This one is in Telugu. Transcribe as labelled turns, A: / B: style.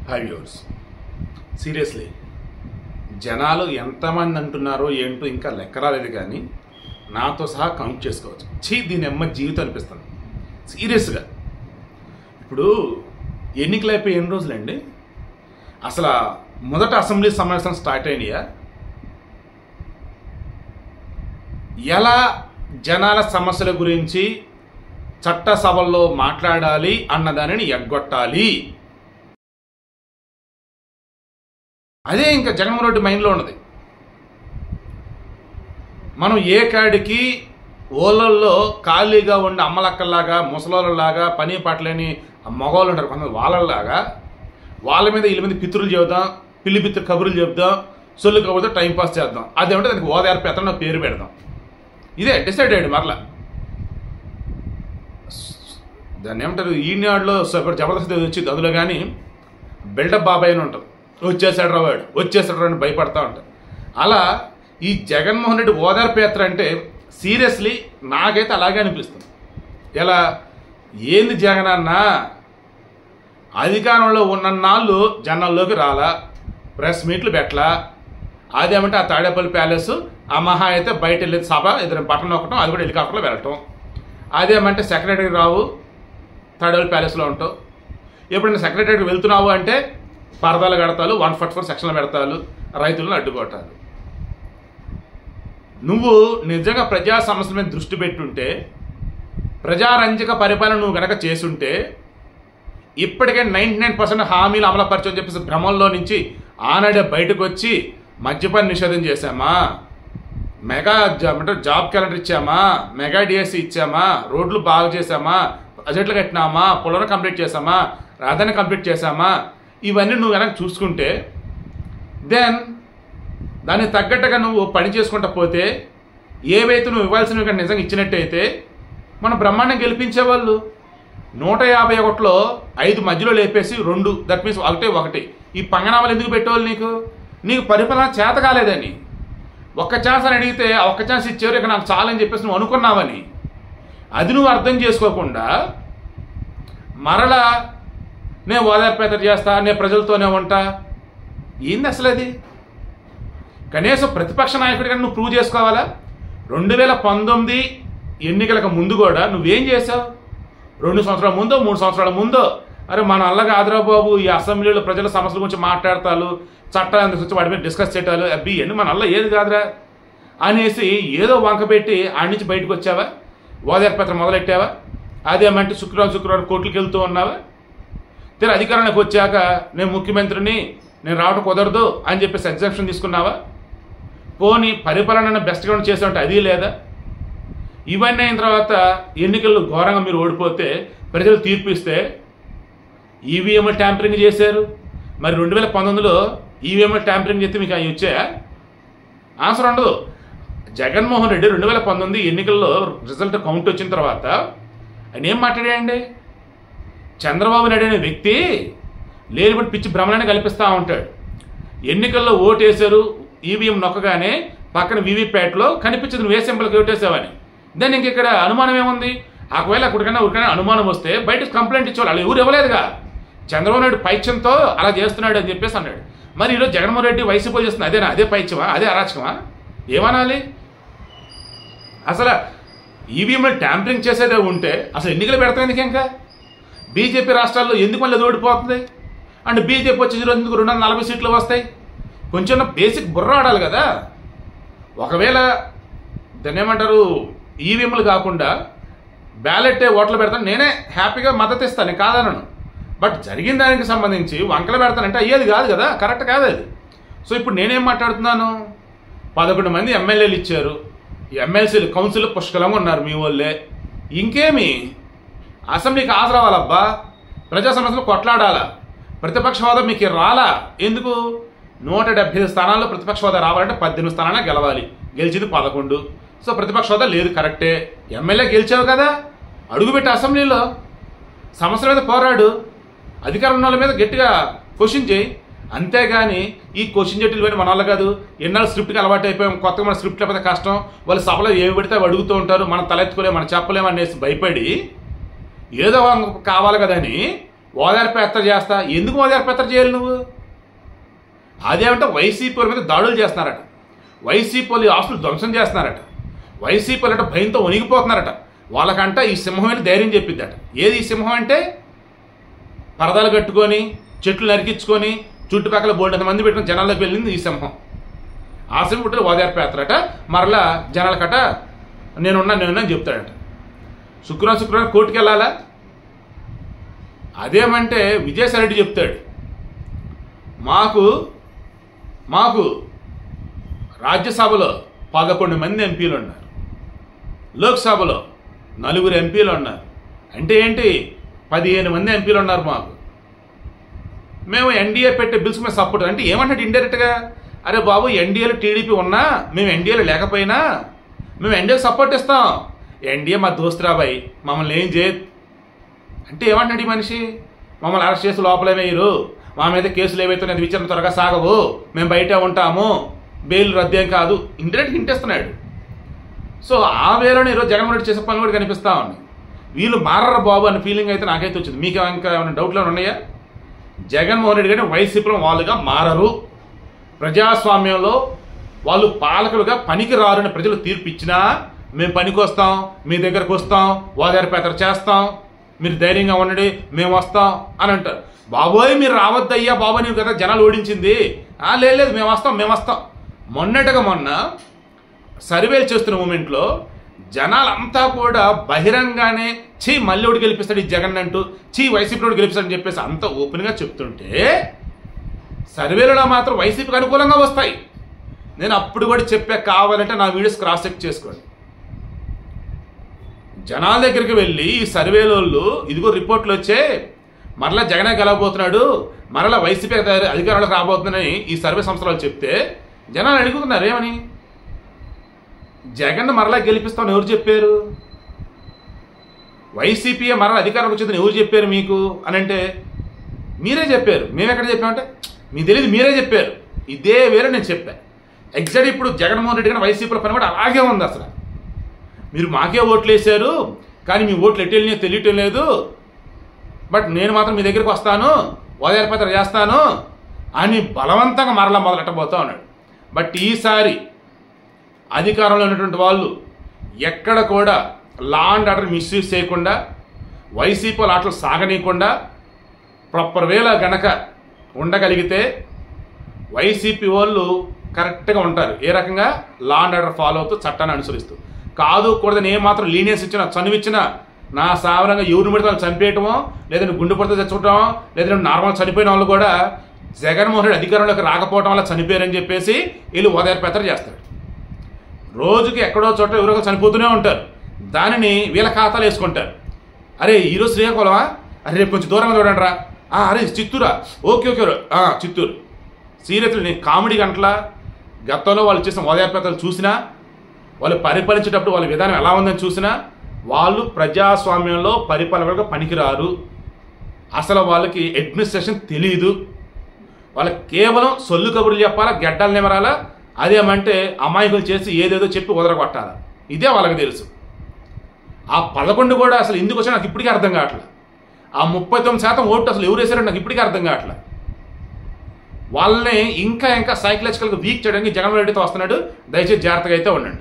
A: హై వ్యూవర్స్, సీరియస్లీ జనాలు ఎంతమంది అంటున్నారో ఏంటో ఇంకా లెక్క రాలేదు, కానీ నాతో సహా కౌంట్ చేసుకోవచ్చు. దీని అమ్మ జీవితం అనిపిస్తుంది సీరియస్గా. ఇప్పుడు ఎన్నికలు అయిపోయి ఎన్ని రోజులండి? అసలు మొదట అసెంబ్లీ సమావేశం స్టార్ట్ అయినాయా? ఎలా జనాల సమస్యల గురించి చట్టసభల్లో మాట్లాడాలి అన్నదానిని ఎగ్గొట్టాలి, అదే ఇంకా జగన్మోహన్ రెడ్డి మైండ్లో ఉన్నది. మనం ఏ కాడికి ఓళ్ళల్లో ఖాళీగా ఉండి అమ్మలక్కల్లాగా ముసలోళ్ళలాగా పని పాటలేని మగవాళ్ళు ఉంటారు కొంత, వాళ్ళలాగా వాళ్ళ మీద వీళ్ళ మీద పితృలు చెబుదాం, పిల్లి పిత్రు కబుర్లు చెబుదాం, సొల్లు కబుర్తో టైంపాస్ చేద్దాం. అదేమంటే దానికి ఓదార్పు ఎత్తన పేరు పెడదాం. ఇదే డిసైడ్ అయ్యాడు. మరలా దాన్ని ఏమంటారు, ఈనాడులో జబర్దస్త్ వచ్చింది, అందులో కానీ బిల్డప్ బాబాయ్ అని ఉంటుంది. వచ్చేసాడు రా వాడు, వచ్చేసాడు రా అని భయపడతా ఉంటారు. అలా ఈ జగన్మోహన్ రెడ్డి ఓదార్పు యాత్ర అంటే సీరియస్లీ నాకైతే అలాగే అనిపిస్తుంది. ఎలా ఏంది జగన్ అన్న అధికారంలో ఉన్నన్నాళ్ళు జనాల్లోకి రాలా, ప్రెస్ మీట్లు పెట్టలా, అదేమంటే ఆ తాడేపల్లి ప్యాలెస్ ఆ మహా అయితే బయట వెళ్ళేది సభ ఇద్దరు బటన్ నొక్కటం, అది కూడా హెలికాప్టర్లో వెళ్ళటం. అదేమంటే సెక్రటరీ రావు తాడేపల్లి ప్యాలెస్లో ఉంటావు. ఎప్పుడైనా సెక్రటరీకి వెళ్తున్నావు అంటే పరదాలు కడతాలు, 144 సెక్షన్లు పెడతాలు, రైతులను అడ్డుకోవటాలు. నువ్వు నిజంగా ప్రజా సమస్యల మీద దృష్టి పెట్టుంటే, ప్రజారంజక పరిపాలన నువ్వు కనుక చేసుంటే ఇప్పటికే 99% హామీలు అమలుపరచని చెప్పేసి భ్రమంలో నుంచి ఆనాడే బయటకు వచ్చి మద్యపాన నిషేధం చేశామా, మెగా జాబ్ క్యాలెండర్ ఇచ్చామా, మెగా డిఎస్సి ఇచ్చామా, రోడ్లు బాగు చేశామా, బడ్జెట్లు కట్టినామా, పొలం కంప్లీట్ చేశామా, రాజధాని కంప్లీట్ చేశామా, ఇవన్నీ నువ్వు కనుక చూసుకుంటే దెన్ దానికి తగ్గట్టుగా నువ్వు పని చేసుకుంటా పోతే ఏవైతే నువ్వు ఇవ్వాల్సినవి కానీ నిజంగా ఇచ్చినట్టయితే మనం బ్రహ్మాండం గెలిపించేవాళ్ళు. 151లో 5 మధ్యలో లేపేసి 2, దట్ మీన్స్ ఒకటి. ఈ పంగనామాలు ఎందుకు పెట్టేవాళ్ళు? నీకు పరిపాలన చేత కాలేదని. ఒక్క ఛాన్స్ అని అడిగితే ఒక్క ఛాన్స్ ఇచ్చారు, ఇక నాకు చాలని చెప్పేసి నువ్వు అనుకున్నావని. అది నువ్వు అర్థం చేసుకోకుండా మరలా నేను ఓదార్పు యాత్ర చేస్తా, నేను ప్రజలతోనే ఉంటా. ఏంది అసలు అది? కనీసం ప్రతిపక్ష నాయకుడిగా నువ్వు ప్రూవ్ చేసుకోవాలా? 2019 ఎన్నికలకు ముందు కూడా నువ్వేం చేసావు? 2 సంవత్సరాల ముందో 3 సంవత్సరాల ముందో అరే మన అల్లగా ఆదరాబాబు ఈ అసెంబ్లీలో ప్రజల సమస్యల గురించి మాట్లాడతారు, చట్టాలు గురించి వాటి మీద డిస్కస్ చేయటాలు, అబ్బి ఎన్ని మన అల్ల ఏది కాదురా అనేసి ఏదో వంక పెట్టి ఆడి నుంచి బయటకు వచ్చావా? ఓదార్పు యాత్ర మొదలెట్టావా? అదేమంటే శుక్రవారం కోర్టులకు వెళ్తూ ఉన్నావా? తెర అధికారానికి వచ్చాక నేను ముఖ్యమంత్రిని, నేను రావడం కుదరదు అని చెప్పేసి ఎగ్జామ్షన్ తీసుకున్నావా? పోనీ పరిపాలన బెస్ట్గా చేసామంటే అది లేదా? ఇవన్నీ అయిన తర్వాత ఎన్నికల్లో ఘోరంగా మీరు ఓడిపోతే ప్రజలు తీర్పు ఇస్తే ఈవీఎంలు ట్యాంపరింగ్ చేశారు. మరి 2019లో ఈవీఎంలు ట్యాంపరింగ్ చేస్తే మీకు అవి వచ్చాయా? ఆన్సర్ ఉండదు. జగన్మోహన్ రెడ్డి 2019 ఎన్నికల్లో రిజల్ట్ కౌంట్ వచ్చిన తర్వాత ఆయన ఏం మాట్లాడాడండి? చంద్రబాబు నాయుడు అనే వ్యక్తి లేనిబట్టి పిచ్చి భ్రమణాన్ని కల్పిస్తూ ఉంటాడు. ఎన్నికల్లో ఓటు వేశారు, ఈవీఎం నొక్కగానే పక్కన వీవీప్యాట్లో కనిపించదు నువ్వు ఏ సింబల్కి ఓటేసావని. దాన్ని ఇంక ఇక్కడ అనుమానం ఏముంది? ఒకవేళ ఉరికైనా అనుమానం వస్తే బయట కంప్లైంట్ ఇచ్చేవాళ్ళు, వాళ్ళు ఎవరు ఇవ్వలేదుగా. చంద్రబాబు నాయుడు పైత్యంతో అలా చేస్తున్నాడు అని చెప్పేసి అన్నాడు. మరి ఈరోజు జగన్మోహన్ రెడ్డి వైసీపీ చేస్తున్నా అదేనా? అదే పైత్యమా? అదే అరాచకమా? ఏమనాలి? అసలు ఈవీఎంలు ట్యాంపరింగ్ చేసేదే ఉంటే అసలు ఎన్నికలు పెడతాం ఎందుకు? ఇంకా బీజేపీ రాష్ట్రాల్లో ఎందుకు మళ్ళీ ఓడిపోతుంది? అండ్ బీజేపీ వచ్చి ఎందుకు 240 సీట్లు వస్తాయి? కొంచెం బేసిక్ బుర్ర ఆడాలి కదా. ఒకవేళ దాన్ని ఏమంటారు, ఈవీఎంలు కాకుండా బ్యాలెట్ ఓట్లు పెడతాను, నేనే హ్యాపీగా మద్దతు ఇస్తాను, నేను కాదనను. బట్ జరిగిన దానికి సంబంధించి వంకలు పెడతానంటే అయ్యేది కాదు కదా, కరెక్ట్ కాదు అది. సో ఇప్పుడు నేనేం మాట్లాడుతున్నాను? 11 మంది ఎమ్మెల్యేలు ఇచ్చారు, ఎమ్మెల్సీలు కౌన్సిల్ పుష్కలంగా ఉన్నారు మీ వాళ్ళే. ఇంకేమి అసెంబ్లీకి హాజరవ్వాలబ్బా, ప్రజా సమస్యలు కొట్లాడాలా, ప్రతిపక్ష హోదా మీకు రాలా. ఎందుకు? 175 స్థానాల్లో ప్రతిపక్ష హోదా రావాలంటే 18 స్థానాలు గెలవాలి, గెలిచింది 11. సో ప్రతిపక్ష హోదా లేదు, కరెక్టే. ఎమ్మెల్యే గెలిచావు కదా, అడుగుపెట్టి అసెంబ్లీలో సమస్యల మీద పోరాడు, అధికారం ఉన్న వాళ్ళ మీద గట్టిగా క్వశ్చన్ చేయి. అంతేగాని ఈ క్వశ్చన్ చేయటం పోయిన మన వల్ల కాదు. ఎన్నాళ్ళు స్క్రిప్ట్కి అలవాటు అయిపోయాం, కొత్తగా మన స్క్రిప్ట్ లేకపోతే కష్టం. వాళ్ళు సభలో ఏవి పడితే అవి అడుగుతూ ఉంటారు, మనం తలెత్తుకోలేము, మనం చెప్పలేము అనేసి భయపడి ఏదో కావాలి కదని ఓదార్పు యాత్ర చేస్తా. ఎందుకు ఓదార్పు యాత్ర చేయాలి నువ్వు? అదేమంటే వైసీపీ మీద దాడులు చేస్తున్నారట, వైసీపీ వాళ్ళు ఆస్తులు ధ్వంసం చేస్తున్నారట, వైసీపీ అంటే భయంతో వణిగిపోతున్నారట. వాళ్ళకంట ఈ సింహం అని ధైర్యం చెప్పిద్దట. ఏది ఈ సింహం అంటే? పరదాలు కట్టుకొని చెట్లు నరికించుకొని చుట్టుపక్కల బోల్డంత మంది పెట్టుకుని జనాల్లోకి వెళ్ళింది ఈ సింహం. ఆ సింహం పుట్టిన ఓదార్పు యాత్రట. మరలా జనాలకట నేనున్నా చెప్తాడట. శుక్రవారం కోర్టుకు వెళ్ళాలా? అదేమంటే విజయసాయి రెడ్డి చెప్తాడు, మాకు రాజ్యసభలో 11 మంది ఎంపీలు ఉన్నారు, లోక్సభలో 4 ఎంపీలు ఉన్నారు. అంటే ఏంటి? 15 మంది ఎంపీలు ఉన్నారు మాకు. మేము ఎన్డీఏ పెట్టే బిల్స్ మీద సపోర్ట్. అంటే ఏమంటాడు ఇండైరెక్ట్గా? అరే బాబు, ఎన్డీఏలో టీడీపీ ఉన్నా మేము ఎన్డీఏలో లేకపోయినా మేము ఎన్డీఏకి సపోర్ట్ ఇస్తాం. ఎన్డీఏ మా దోస్తురాబాయి, మమ్మల్ని ఏం చేయదు అంటే ఏమంటాడు ఈ మనిషి? మమ్మల్ని అరెస్ట్ చేసి లోపలే వేయరు, మా మీద కేసులు ఏవైతే విచారణ త్వరగా సాగవు, మేము బయట ఉంటాము, బెయిల్ రద్దేం కాదు. ఇండైరెక్ట్ హింటేస్తున్నాడు. సో ఆ వేలోనే ఈరోజు జగన్మోహన్ రెడ్డి చేసే పనులు కూడా కనిపిస్తా ఉన్నాయి. వీళ్ళు మారరు బాబు అనే ఫీలింగ్ అయితే నాకైతే వచ్చింది. మీకు ఇంకా ఏమైనా డౌట్లు ఉన్నాయా? జగన్మోహన్ రెడ్డి గారిని వైసీపీలో వాళ్ళుగా మారరు. ప్రజాస్వామ్యంలో వాళ్ళు పాలకులుగా పనికి రారని ప్రజలు తీర్పు ఇచ్చినా మేము పనికి వస్తాం, మీ దగ్గరకు వస్తాం, ఓదార్పు యాత్ర చేస్తాం, మీరు ధైర్యంగా ఉండండి, మేము వస్తాం అని అంటారు. బాబోయ్ మీరు రావద్దయ్యా బాబు, నీవు కదా జనాలు ఓడించింది. లేదు మేము వస్తాం. మొన్న సర్వేలు చేస్తున్న మూమెంట్లో జనాలంతా కూడా బహిరంగానే మల్లిోడు గెలిపిస్తాడు ఈ జగన్ అంటూ, వైసీపీలోడు గెలిపిస్తాడని చెప్పేసి అంత ఓపెన్గా చెప్తుంటే సర్వేలలో మాత్రం వైసీపీకి అనుకూలంగా వస్తాయి. నేను అప్పుడు కూడా చెప్పా, కావాలంటే నా వీడియోస్ క్రాస్ చెక్ చేసుకోండి. జనాల దగ్గరికి వెళ్ళి ఈ సర్వేలోళ్ళు ఇదిగో రిపోర్ట్లు వచ్చే మరలా జగనే గెలవబోతున్నాడు, మరలా వైసీపీ అధికారంలోకి రాబోతుందని ఈ సర్వే సంస్థలు చెప్తే జనాలు అడుగుతున్నారు ఏమని? జగన్ మరలా గెలిపిస్తామని ఎవరు చెప్పారు? వైసీపీ మరలా అధికారంలోకి వచ్చిందని ఎవరు చెప్పారు మీకు అని అంటే మీరే చెప్పారు. మేము ఎక్కడ చెప్పామంటే మీకు తెలియదు, మీరే చెప్పారు. ఇదే వేరే నేను చెప్పాను. ఎగ్జాక్ట్ ఇప్పుడు జగన్మోహన్ రెడ్డి గారి వైసీపీల పని కూడా అలాగే ఉంది. అసలు మీరు మాకే ఓట్లు వేశారు, కానీ మీ ఓట్లు ఎటు వెళ్ళినాయో తెలియటం లేదు. బట్ నేను మాత్రం మీ దగ్గరికి వస్తాను, ఓదార్పు యాత్ర చేస్తాను అని బలవంతంగా మరలా మొదలెట్టబోతా ఉన్నాడు. బట్ ఈసారి అధికారంలో ఉన్నటువంటి వాళ్ళు ఎక్కడ కూడా లా అండ్ ఆర్డర్ మిస్యూజ్ చేయకుండా, వైసీపీ ఆటలు సాగనీయకుండా ప్రాపర్ వేలో గనక ఉండగలిగితే వైసీపీ వాళ్ళు కరెక్ట్గా ఉంటారు. ఏ రకంగా? లా అండ్ ఆర్డర్ ఫాలో అవుతూ చట్టాన్ని అనుసరిస్తూ. కాదు కూడదని ఏమాత్రం లీనియన్స్ ఇచ్చినా, చనువిచ్చినా, నా సావరంగా ఎవరిని పెడితే వాళ్ళు చంపేయటమో, లేదంటే గుండె పడితే తెచ్చుకోవటమో, లేదంటే నార్మల్ చనిపోయిన వాళ్ళు కూడా జగన్మోహన్ రెడ్డి అధికారంలోకి రాకపోవడం వల్ల చనిపోయారని చెప్పేసి వీళ్ళు ఓదార్పు యాత్ర చేస్తారు. రోజుకి ఎక్కడో చోట ఎవరో చనిపోతూనే ఉంటారు. దానిని వీళ్ళ ఖాతాలు వేసుకుంటారు. అరే ఈరోజు శ్రీకాకుళమా, అరే రేపు కొంచెం దూరంగా చూడండి రా, అరే చిత్తూరా, ఓకే చిత్తూరు. సీరియస్లీ నేను కామెడీ గంటల గతంలో వాళ్ళు చేసిన ఓదార్పు యాత్రలు చూసినా, వాళ్ళు పరిపాలించేటప్పుడు వాళ్ళ విధానం ఎలా ఉందని చూసినా, వాళ్ళు ప్రజాస్వామ్యంలో పరిపాలనగా పనికిరారు. అసలు వాళ్ళకి అడ్మినిస్ట్రేషన్ తెలియదు. వాళ్ళకి కేవలం సొల్లు కబుర్లు చెప్పాలా, గడ్డలు నిమరాలా, అదేమంటే అమాయకులు చేసి ఏదేదో చెప్పి వదలగొట్టాలా, ఇదే వాళ్ళకి తెలుసు. ఆ 11 కూడా అసలు ఎందుకు వచ్చా నాకు ఇప్పటికీ అర్థం కావట్లేదు. ఆ 39% ఓటు అసలు ఎవరు వేసారో నాకు ఇప్పటికీ అర్థం కావట్లేదు. వాళ్ళని ఇంకా సైకలాజికల్గా వీక్ చేయడానికి జగన్మోహన్ రెడ్డితో వస్తున్నాడు. దయచేసి జాగ్రత్తగా అయితే ఉండండి.